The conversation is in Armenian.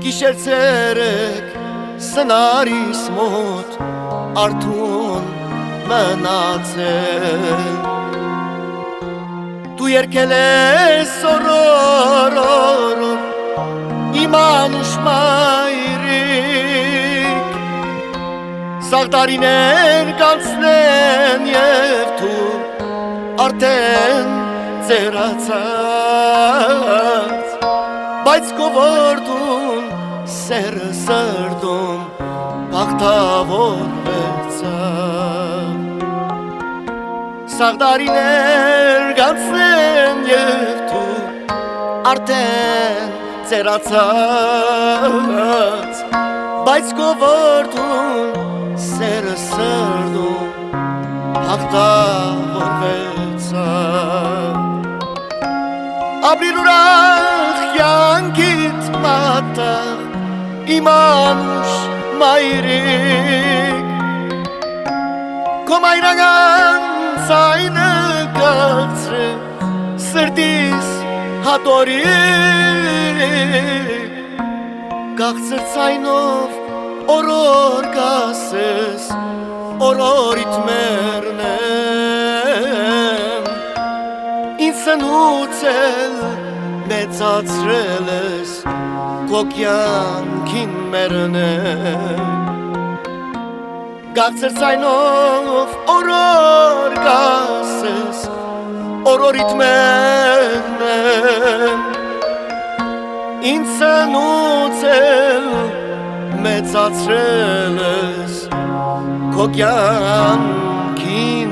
Գիշեր ցերեկ սնարիս մոտ արթուն մնացել Դու երկել ես օրոր իմ անուշ մայրիկ Սաղ տարիներ կանցնեն և դու արդեն ծերացած Բայց կովորդուն սերը սրդում բաղթավորվեցավ Սաղ տարիներ կանցնեն և դու արդեն ծերացած Բայց կովորդուն սերը սրդում բաղթավորվեցավ Ապրիր ուրախ յանքիդ մատաղ իմ անուշ մայրիկ Քո մայրական ցայնը կացրե սրտիս հատորիկ Գաղցր ցայնով օրոր կասես օրորիդ մերնեմ Ինձ սնուց էլ մեծացրել ես քո կյանքին մերնեմ Գաղցր ցայնով օրոր կասես օրորիդ մերնեմ Ինձ սնուց էլ մեծացրել ես քո կյանքին